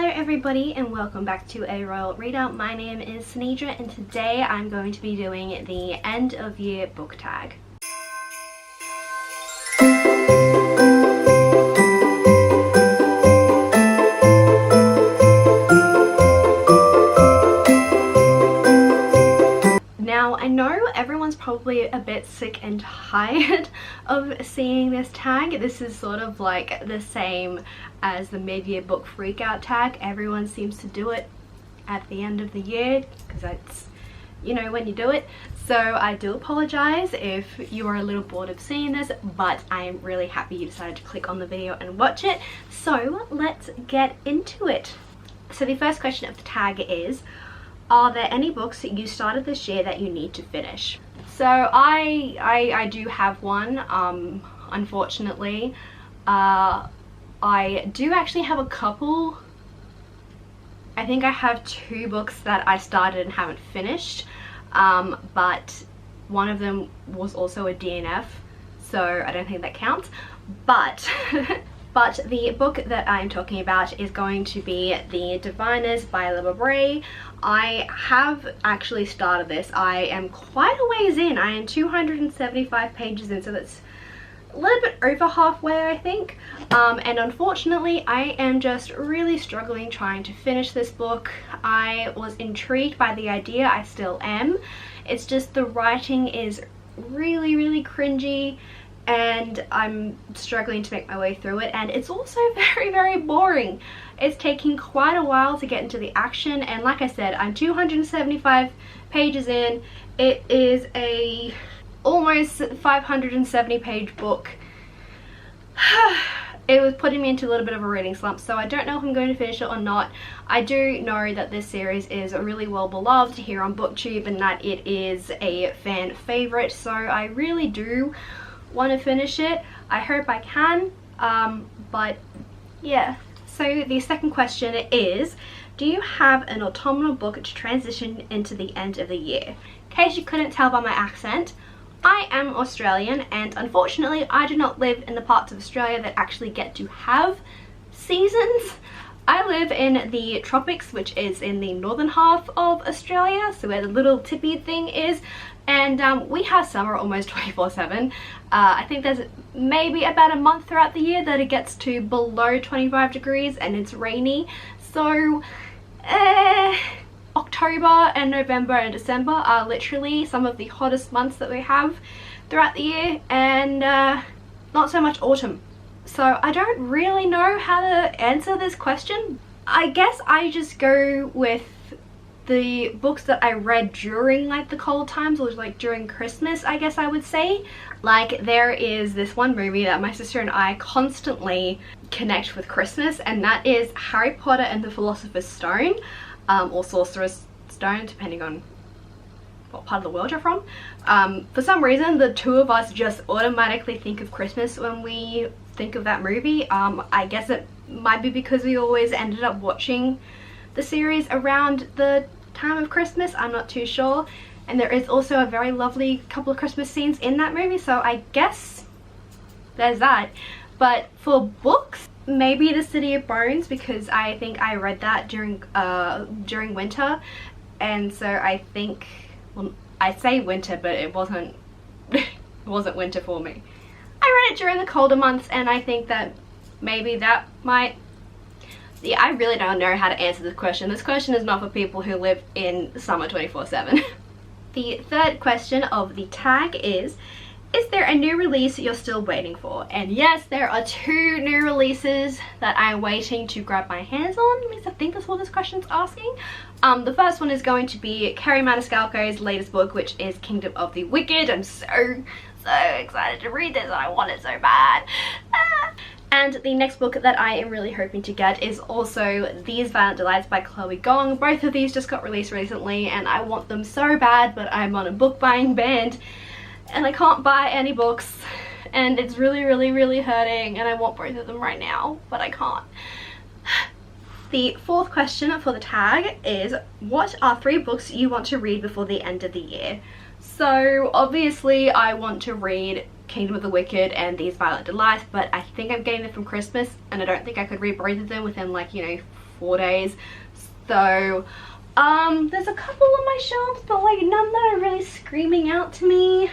Hello everybody and welcome back to A Royal Reader. My name is Sanidra and today I'm going to be doing the end of year book tag. Now, I know everyone's probably a bit sick and tired of seeing this tag. This is sort of like the same as the mid-year book freakout tag. Everyone seems to do it at the end of the year because that's, you know, when you do it. So I do apologize if you are a little bored of seeing this, but I am really happy you decided to click on the video and watch it. So let's get into it. So the first question of the tag is, are there any books that you started this year that you need to finish? So I do have one, unfortunately. I do actually have a couple. I think I have two books that I started and haven't finished, but one of them was also a DNF, so I don't think that counts. But But the book that I'm talking about is going to be The Diviners by Libba Bray. I have actually started this. I am quite a ways in. I am 275 pages in, so that's a little bit over halfway, I think. And unfortunately, I am just really struggling trying to finish this book. I was intrigued by the idea. I still am. It's just the writing is really, really cringy, and I'm struggling to make my way through it, and it's also very, very boring. It's taking quite a while to get into the action, and like I said, I'm 275 pages in. It is a almost 570 page book. It was putting me into a little bit of a reading slump, so I don't know if I'm going to finish it or not. I do know that this series is really well beloved here on BookTube and that it is a fan favorite, so I really do want to finish it. I hope I can, but yeah. So the second question is, do you have an autumnal book to transition into the end of the year? In case you couldn't tell by my accent, I am Australian, and unfortunately I do not live in the parts of Australia that actually get to have seasons. I live in the tropics, which is in the northern half of Australia, so where the little tippy thing is, and we have summer almost 24/7. I think there's maybe about a month throughout the year that it gets to below 25 degrees and it's rainy. So October and November and December are literally some of the hottest months that we have throughout the year, and not so much autumn. So I don't really know how to answer this question. I guess I just go with the books that I read during like the cold times, or like during Christmas, I guess I would say. Like, there is this one movie that my sister and I constantly connect with Christmas, and that is Harry Potter and the Philosopher's Stone, or Sorcerer's Stone, depending on what part of the world you're from. For some reason, the two of us just automatically think of Christmas when we think of that movie. I guess it might be because we always ended up watching the series around the time of Christmas. I'm not too sure. And there is also a very lovely couple of Christmas scenes in that movie, so I guess there's that. But for books, maybe The City of Bones, because I think I read that during winter, and so I think, well, I say winter, but it wasn't it wasn't winter for me. I read it during the colder months, and I think that maybe that might. Yeah, I really don't know how to answer this question. This question is not for people who live in summer 24/7. The third question of the tag is there a new release you're still waiting for? And yes, there are two new releases that I'm waiting to grab my hands on. At least I think that's what this question's asking. The first one is going to be Kerry Maniscalco's latest book, which is Kingdom of the Wicked. I'm so excited to read this, and I want it so bad. And the next book that I am really hoping to get is also These Violent Delights by Chloe Gong. Both of these just got released recently and I want them so bad, but I'm on a book buying ban and I can't buy any books, and it's really, really, really hurting, and I want both of them right now, but I can't. The fourth question for the tag is, what are 3 books you want to read before the end of the year? So obviously I want to read Kingdom of the Wicked and These Violent Delights, but I think I'm getting them from Christmas, and I don't think I could read both of them within, like, you know, 4 days. So there's a couple on my shelves, but like none that are really screaming out to me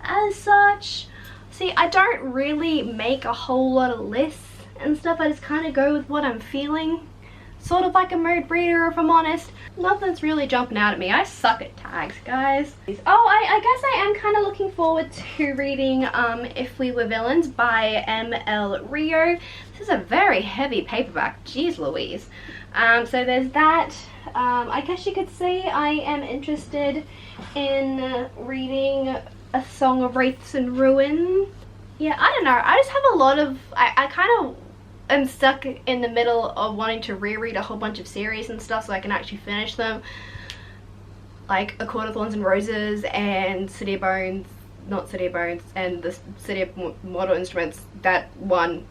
as such. See, I don't really make a whole lot of lists and stuff. I just kind of go with what I'm feeling. Sort of like a mood reader, if I'm honest. Nothing's really jumping out at me. I suck at tags, guys. Oh, I guess I am kind of looking forward to reading If We Were Villains by M.L. Rio. This is a very heavy paperback. Jeez Louise. So there's that. I guess you could say I am interested in reading A Song of Wraiths and Ruin. Yeah, I don't know. I just have a lot of... I kind of am stuck in the middle of wanting to reread a whole bunch of series and stuff so I can actually finish them. Like A Court of Thorns and Roses and City of Bones, not City of Bones, and the City of Mortal Instruments, that one.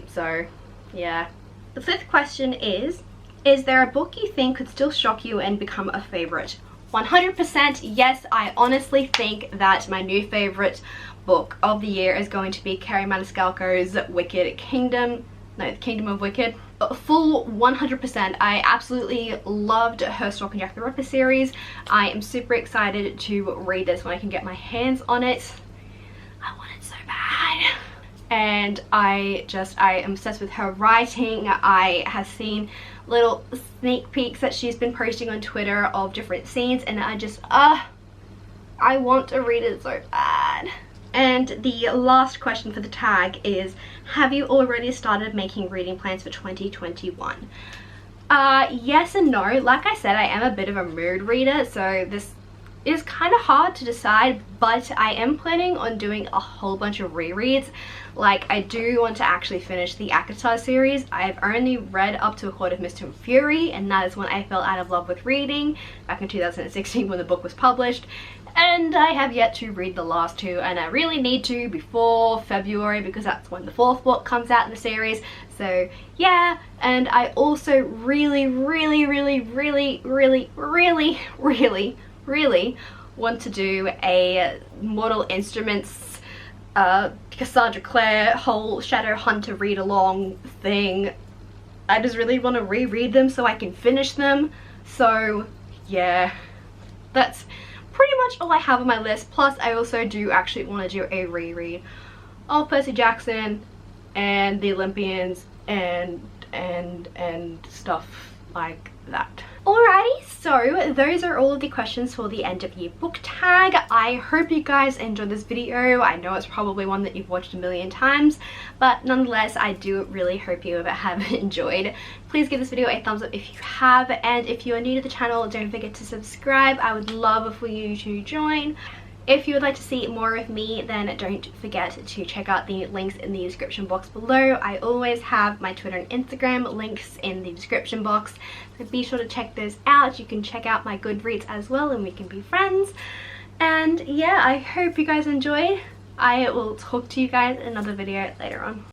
So, yeah. The 5th question is there a book you think could still shock you and become a favorite? 100% yes. I honestly think that my new favorite book of the year is going to be Kerry Maniscalco's Wicked Kingdom. No, The Kingdom of Wicked. Full 100%. I absolutely loved her Stalk and Jack the Ripper series. I am super excited to read this when I can get my hands on it. I want it so bad. And I am obsessed with her writing. I have seen little sneak peeks that she's been posting on Twitter of different scenes, and I just, I want to read it so bad. And the last question for the tag is, have you already started making reading plans for 2021? Yes and no. Like I said, I am a bit of a mood reader, so this is kind of hard to decide, but I am planning on doing a whole bunch of rereads. Like, I do want to actually finish the Akatar series. I've only read up to A Court of Mist and Fury, and that is when I fell out of love with reading, back in 2016 when the book was published. And I have yet to read the last 2, and I really need to before February because that's when the 4th book comes out in the series. So yeah, and I also really want to do a Mortal Instruments Cassandra Clare whole Shadowhunter read along thing. I just really want to reread them so I can finish them. So yeah, that's pretty much all I have on my list. Plus I also do actually want to do a reread of Percy Jackson and the Olympians and stuff like that. Alrighty, so those are all of the questions for the end of year book tag. I hope you guys enjoyed this video. I know it's probably one that you've watched a million times, but nonetheless, I do really hope you have enjoyed. Please give this video a thumbs up if you have, and if you are new to the channel, don't forget to subscribe. I would love for you to join. If you would like to see more of me, then don't forget to check out the links in the description box below. I always have my Twitter and Instagram links in the description box, so be sure to check those out. You can check out my Goodreads as well and we can be friends. And yeah, I hope you guys enjoyed. I will talk to you guys in another video later on.